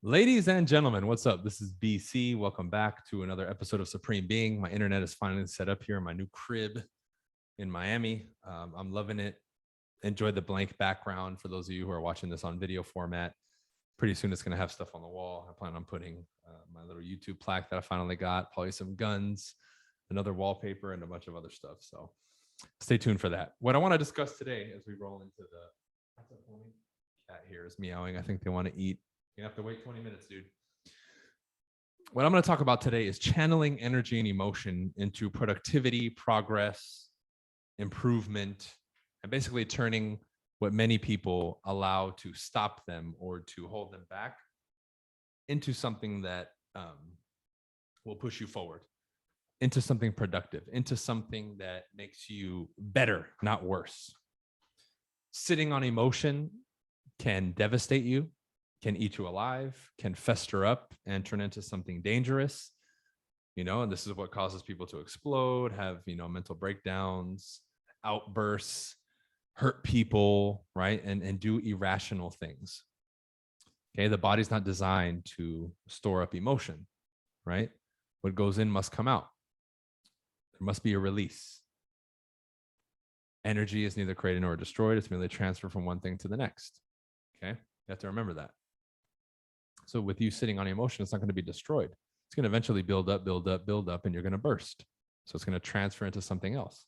Ladies and gentlemen, what's up? This is BC. Welcome back to another episode of Supreme Being. My internet is finally set up here in my new crib in Miami. I'm loving it. Enjoy the blank background for those of you who are watching this on video format. Pretty soon it's going to have stuff on the wall. I plan on putting my little YouTube plaque that I finally got, probably some guns, another wallpaper, and a bunch of other stuff. So stay tuned for that. What I want to discuss today as we roll into the cat here is meowing. I think they want to eat. You have to wait 20 minutes, dude. What I'm going to talk about today is channeling energy and emotion into productivity, progress, improvement, and basically turning what many people allow to stop them or to hold them back into something that will push you forward, into something productive, into something that makes you better, not worse. Sitting on emotion can devastate you, can eat you alive, can fester up and turn into something dangerous, and this is what causes people to explode, have, mental breakdowns, outbursts, hurt people, right? And do irrational things. Okay. The body's not designed to store up emotion, right? What goes in must come out. There must be a release. Energy is neither created nor destroyed. It's merely transferred from one thing to the next. Okay. You have to remember that. So with you sitting on emotion, it's not going to be destroyed. It's going to eventually build up, and you're going to burst. So it's going to transfer into something else.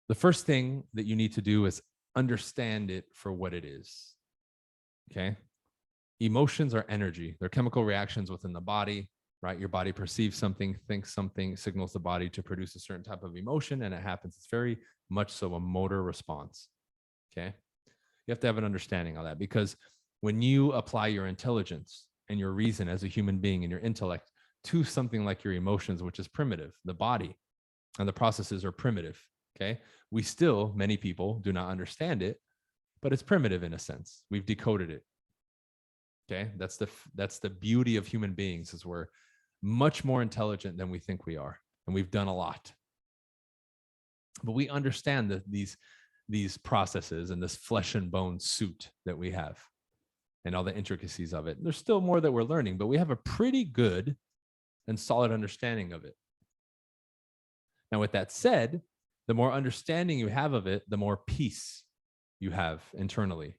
The first thing that you need to do is understand it for what it is. Okay. Emotions are energy. They're chemical reactions within the body, right? Your body perceives something, thinks something, signals the body to produce a certain type of emotion, and it happens. It's very much so a motor response. Okay. You have to have an understanding of that, because when you apply your intelligence and your reason as a human being and your intellect to something like your emotions, which is primitive, the body and the processes are primitive. Okay. Many people do not understand it, but it's primitive in a sense. We've decoded it. Okay. That's the beauty of human beings, is we're much more intelligent than we think we are. And we've done a lot, but we understand that these processes and this flesh and bone suit that we have and all the intricacies of it. There's still more that we're learning, but we have a pretty good and solid understanding of it. Now, with that said, the more understanding you have of it, the more peace you have internally,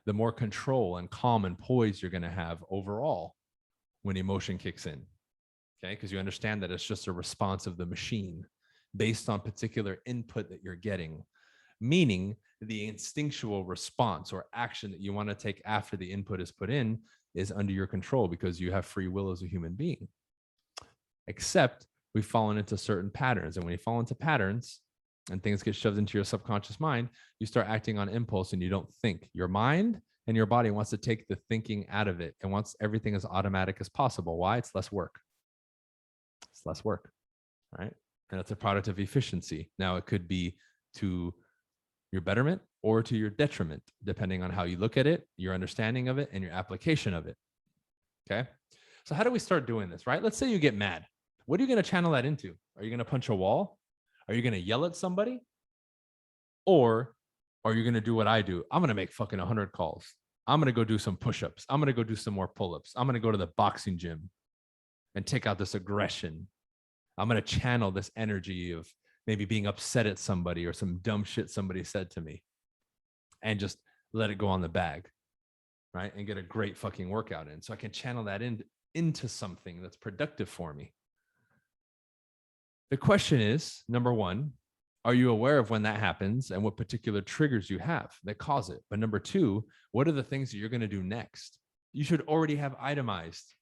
the more control and calm and poise you're going to have overall when emotion kicks in. Okay. Because you understand that it's just a response of the machine based on particular input that you're getting. Meaning the instinctual response or action that you want to take after the input is put in is under your control, because you have free will as a human being. Except we've fallen into certain patterns. And when you fall into patterns and things get shoved into your subconscious mind, you start acting on impulse and you don't think. Your mind and your body wants to take the thinking out of it and wants everything as automatic as possible. Why? It's less work. It's less work, right? And it's a product of efficiency. Now, it could be to your betterment or to your detriment, depending on how you look at it, your understanding of it, and your application of it. Okay. So how do we start doing this, right? Let's say you get mad. What are you going to channel that into? Are you going to punch a wall? Are you going to yell at somebody? Or are you going to do what I do? I'm going to make fucking 100 calls. I'm going to go do some push-ups. I'm going to go do some more pull-ups. I'm going to go to the boxing gym and take out this aggression. I'm going to channel this energy of maybe being upset at somebody or some dumb shit somebody said to me, and just let it go on the bag, right? And get a great fucking workout in. So I can channel that into something that's productive for me. The question is, number one, are you aware of when that happens and what particular triggers you have that cause it? But number two, what are the things that you're going to do next? You should already have itemized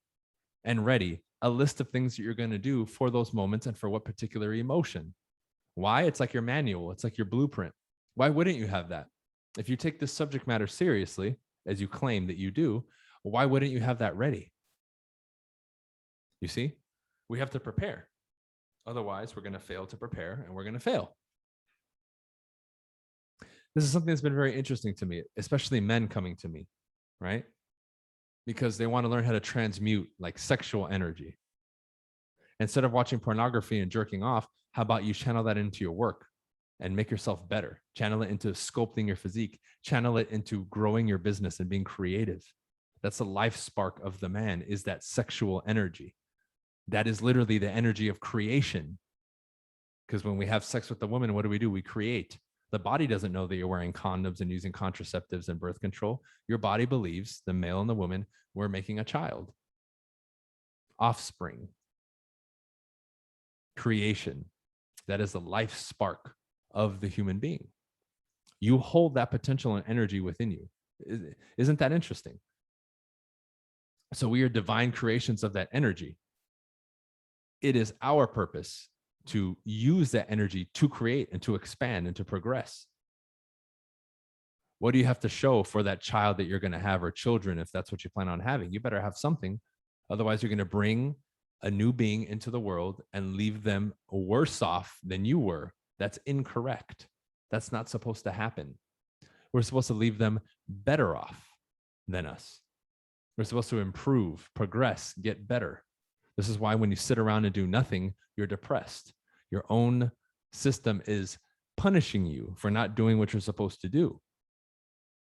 and ready a list of things that you're going to do for those moments and for what particular emotion. Why? It's like your manual. It's like your blueprint. Why wouldn't you have that? If you take this subject matter seriously, as you claim that you do, why wouldn't you have that ready? You see, we have to prepare. Otherwise, we're going to fail to prepare and we're going to fail. This is something that's been very interesting to me, especially men coming to me, right? Because they want to learn how to transmute like sexual energy. Instead of watching pornography and jerking off, how about you channel that into your work? and make yourself better. Channel it into sculpting your physique. Channel it into growing your business and being creative. That's the life spark of the man, is that sexual energy. That is literally the energy of creation. Because when we have sex with the woman, what do? We create. The body doesn't know that you're wearing condoms and using contraceptives and birth control. Your body believes, the male and the woman, we're making a child. Offspring. Creation. That is the life spark of the human being. You hold that potential and energy within you. Isn't that interesting? So we are divine creations of that energy. It is our purpose to use that energy to create and to expand and to progress. What do you have to show for that child that you're going to have, or children, if that's what you plan on having? You better have something. Otherwise, you're going to bring a new being into the world and leave them worse off than you were. That's incorrect. That's not supposed to happen. We're supposed to leave them better off than us. We're supposed to improve, progress, get better. This is why when you sit around and do nothing, you're depressed. Your own system is punishing you for not doing what you're supposed to do,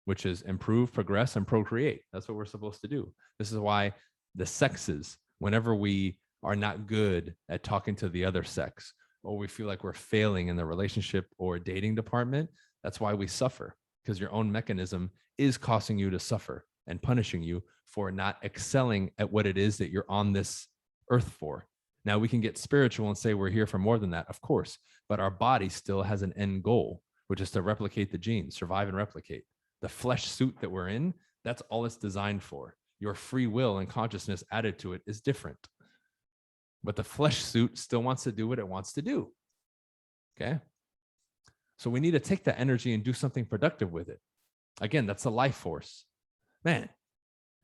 which is improve, progress, and procreate. That's what we're supposed to do. This is why the sexes, whenever we are not good at talking to the other sex, or we feel like we're failing in the relationship or dating department, that's why we suffer, because your own mechanism is causing you to suffer and punishing you for not excelling at what it is that you're on this earth for. Now, we can get spiritual and say we're here for more than that, of course, but our body still has an end goal, which is to replicate the genes, survive and replicate. The flesh suit that we're in, that's all it's designed for. Your free will and consciousness added to it is different. But the flesh suit still wants to do what it wants to do. Okay? So we need to take that energy and do something productive with it. Again, that's the life force. Man,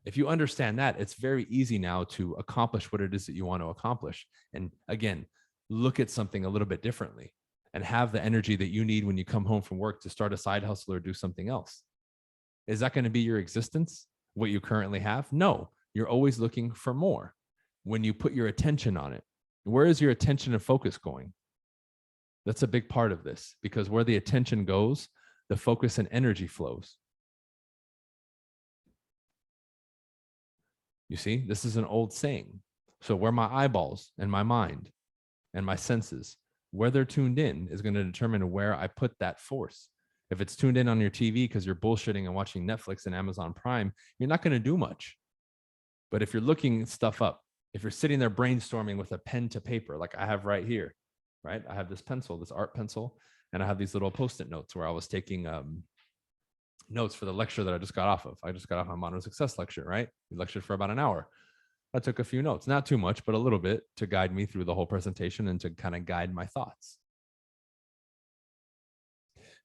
if you understand that, it's very easy now to accomplish what it is that you want to accomplish. And again, look at something a little bit differently and have the energy that you need when you come home from work to start a side hustle or do something else. Is that going to be your existence, what you currently have? No, you're always looking for more. When you put your attention on it, where is your attention and focus going? That's a big part of this, because where the attention goes, the focus and energy flows. You see, this is an old saying. So where my eyeballs and my mind and my senses, where they're tuned in, is going to determine where I put that force. If it's tuned in on your TV because you're bullshitting and watching Netflix and Amazon Prime, you're not going to do much. But if you're looking stuff up, if you're sitting there brainstorming with a pen to paper, like I have right here, right? I have this pencil, this art pencil, and I have these little Post-it notes where I was taking notes for the lecture that I just got off of. I just got off my modern success lecture, right? We lectured for about an hour. I took a few notes, not too much, but a little bit to guide me through the whole presentation and to kind of guide my thoughts.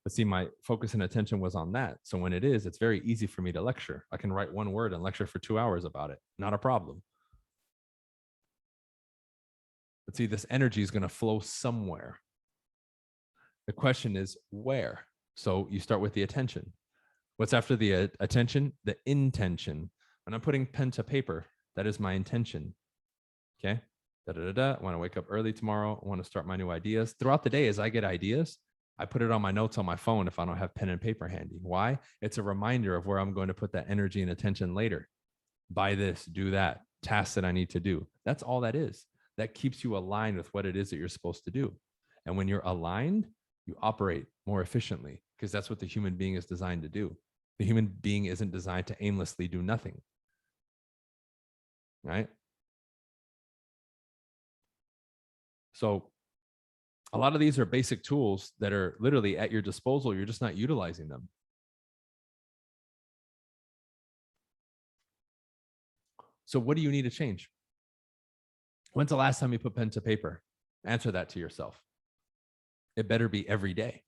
But see, my focus and attention was on that. So when it's very easy for me to lecture. I can write one word and lecture for 2 hours about it. Not a problem. But see, this energy is going to flow somewhere. The question is where? So you start with the attention. What's after the attention? The intention. When I'm putting pen to paper, that is my intention. Okay. I want to wake up early tomorrow. I want to start my new ideas. Throughout the day, as I get ideas, I put it on my notes on my phone if I don't have pen and paper handy. Why? It's a reminder of where I'm going to put that energy and attention later. Buy this, do that, tasks that I need to do. That's all that is. That keeps you aligned with what it is that you're supposed to do. And when you're aligned, you operate more efficiently, because that's what the human being is designed to do. The human being isn't designed to aimlessly do nothing. Right? So a lot of these are basic tools that are literally at your disposal. You're just not utilizing them. So what do you need to change? When's the last time you put pen to paper? Answer that to yourself. It better be every day.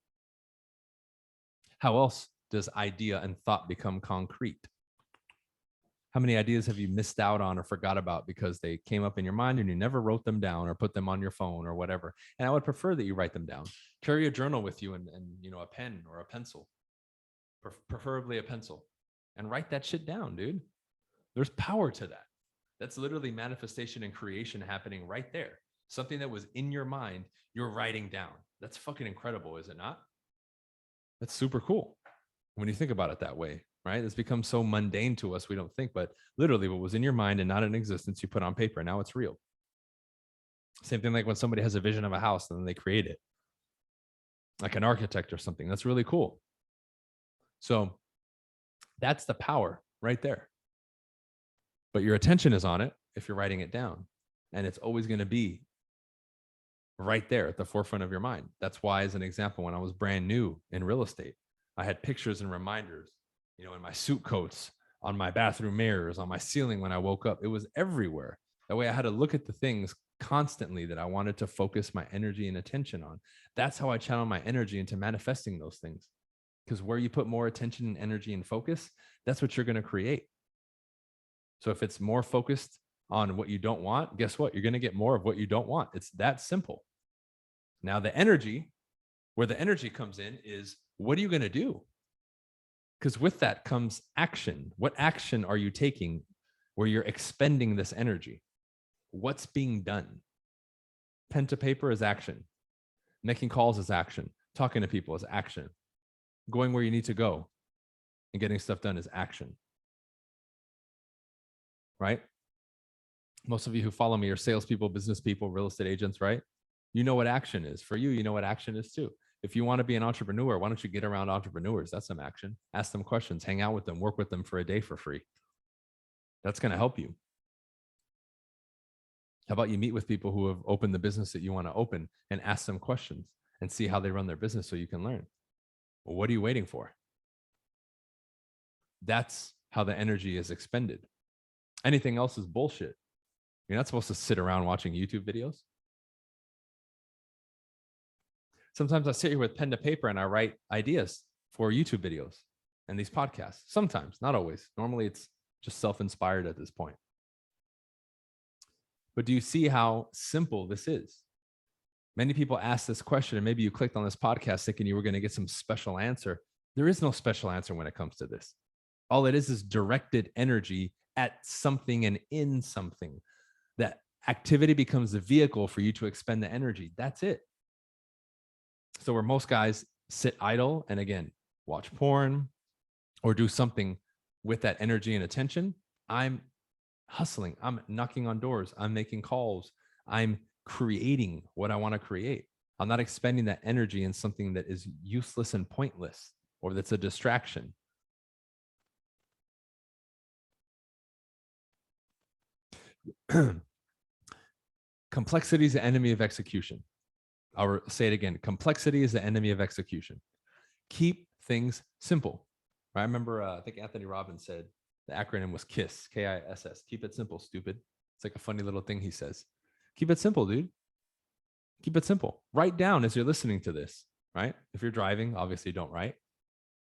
How else does idea and thought become concrete? How many ideas have you missed out on or forgot about because they came up in your mind and you never wrote them down or put them on your phone or whatever? And I would prefer that you write them down. Carry a journal with you and a pen or a pencil, preferably a pencil, and write that shit down, dude. There's power to that. That's literally manifestation and creation happening right there. Something that was in your mind, you're writing down. That's fucking incredible, is it not? That's super cool when you think about it that way, right? It's become so mundane to us, we don't think, but literally what was in your mind and not in existence, you put on paper. Now it's real. Same thing like when somebody has a vision of a house and then they create it, like an architect or something. That's really cool. So that's the power right there. But your attention is on it if you're writing it down. And it's always going to be right there at the forefront of your mind. That's why, as an example, when I was brand new in real estate, I had pictures and reminders, in my suit coats, on my bathroom mirrors, on my ceiling when I woke up. It was everywhere. That way I had to look at the things constantly that I wanted to focus my energy and attention on. That's how I channel my energy into manifesting those things. Because where you put more attention and energy and focus, that's what you're going to create. So if it's more focused on what you don't want, guess what? You're going to get more of what you don't want. It's that simple. Now, the energy, where the energy comes in is, what are you going to do? Because with that comes action. What action are you taking where you're expending this energy? What's being done? Pen to paper is action. Making calls is action. Talking to people is action. Going where you need to go and getting stuff done is action. Right? Most of you who follow me are salespeople, business people, real estate agents, right? You know what action is. For you, you know what action is too. If you want to be an entrepreneur, why don't you get around entrepreneurs? That's some action. Ask them questions, hang out with them, work with them for a day for free. That's going to help you. How about you meet with people who have opened the business that you want to open and ask them questions and see how they run their business so you can learn? Well, what are you waiting for? That's how the energy is expended. Anything else is bullshit. You're not supposed to sit around watching YouTube videos. Sometimes I sit here with pen to paper and I write ideas for YouTube videos and these podcasts. Sometimes, not always. Normally it's just self-inspired at this point. But do you see how simple this is? Many people ask this question, and maybe you clicked on this podcast thinking you were going to get some special answer. There is no special answer when it comes to this. All it is directed energy at something and in something. That activity becomes the vehicle for you to expend the energy. That's it. So where most guys sit idle and again, watch porn or do something with that energy and attention, I'm hustling. I'm knocking on doors. I'm making calls. I'm creating what I want to create. I'm not expending that energy in something that is useless and pointless or that's a distraction. Complexity is the enemy of execution. I'll say it again. Complexity is the enemy of execution. Keep things simple. I remember, I think Anthony Robbins said the acronym was KISS, K-I-S-S. Keep it simple, stupid. It's like a funny little thing he says. Keep it simple, dude. Keep it simple. Write down as you're listening to this, right? If you're driving, obviously don't write,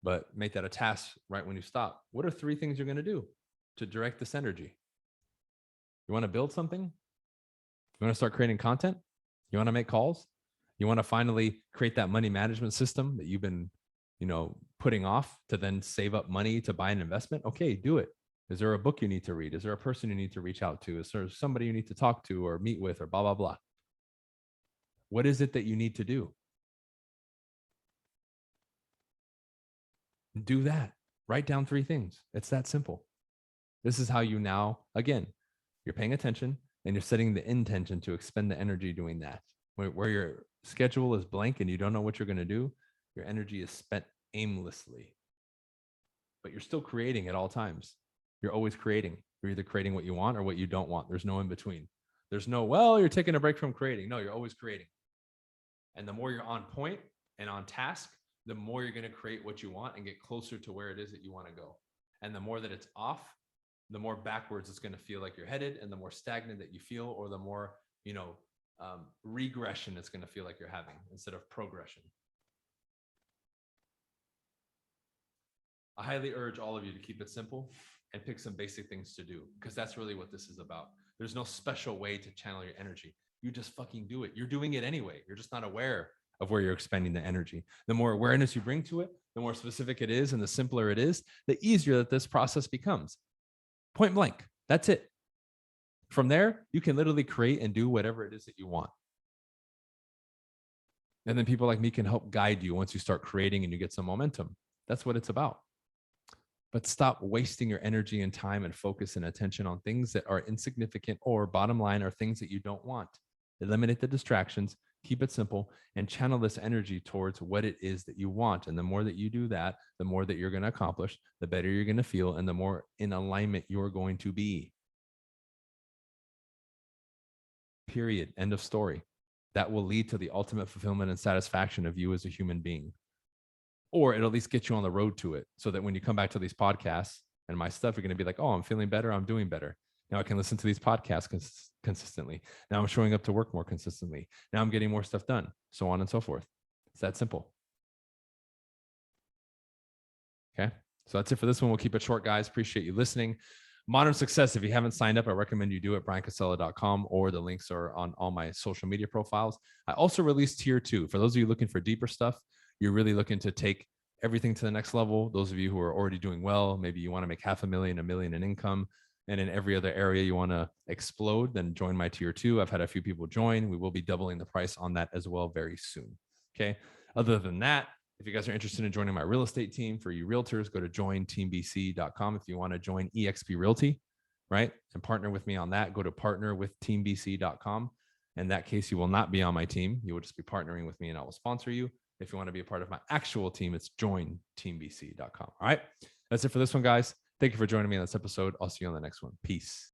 but make that a task right when you stop. What are 3 things you're going to do to direct this energy? You want to build something? You want to start creating content? You want to make calls? You want to finally create that money management system that you've been, putting off to then save up money to buy an investment? Okay, do it. Is there a book you need to read? Is there a person you need to reach out to? Is there somebody you need to talk to or meet with or blah, blah, blah? What is it that you need to do? Do that. Write down 3 things. It's that simple. This is how you now, again, you're paying attention and you're setting the intention to expend the energy doing that. Where your schedule is blank and you don't know what you're going to do, your energy is spent aimlessly, but you're still creating at all times. You're always creating. You're either creating what you want or what you don't want. There's no in between. There's no, well, you're taking a break from creating. No, you're always creating. And the more you're on point and on task, the more you're going to create what you want and get closer to where it is that you want to go. And the more that it's off, the more backwards it's going to feel like you're headed, and the more stagnant that you feel, or the more, regression it's going to feel like you're having instead of progression. I highly urge all of you to keep it simple and pick some basic things to do, because that's really what this is about. There's no special way to channel your energy. You just fucking do it. You're doing it anyway. You're just not aware of where you're expending the energy. The more awareness you bring to it, the more specific it is and the simpler it is, the easier that this process becomes. Point blank. That's it. From there, you can literally create and do whatever it is that you want. And then people like me can help guide you once you start creating and you get some momentum. That's what it's about. But stop wasting your energy and time and focus and attention on things that are insignificant, or bottom line are things that you don't want. Eliminate the distractions, keep it simple, and channel this energy towards what it is that you want. And the more that you do that, the more that you're going to accomplish, the better you're going to feel, and the more in alignment you're going to be. Period. End of story. That will lead to the ultimate fulfillment and satisfaction of you as a human being. Or it'll at least get you on the road to it, so that when you come back to these podcasts and my stuff, you're going to be like, oh, I'm feeling better. I'm doing better. Now I can listen to these podcasts consistently. Now I'm showing up to work more consistently. Now I'm getting more stuff done, so on and so forth. It's that simple. Okay. So that's it for this one. We'll keep it short, guys. Appreciate you listening. Modern Success. If you haven't signed up, I recommend you do it. BrianCasella.com, or the links are on all my social media profiles. I also released tier 2. For those of you looking for deeper stuff, you're really looking to take everything to the next level. Those of you who are already doing well, maybe you want to make $500,000, $1 million in income, and in every other area you want to explode, then join my tier 2. I've had a few people join. We will be doubling the price on that as well very soon. Okay. Other than that, if you guys are interested in joining my real estate team, for you realtors, go to jointeambc.com. If you want to join eXp Realty, right, and partner with me on that, go to partnerwithteambc.com. In that case, you will not be on my team. You will just be partnering with me, and I will sponsor you. If you want to be a part of my actual team, it's jointeambc.com. All right. That's it for this one, guys. Thank you for joining me on this episode. I'll see you on the next one. Peace.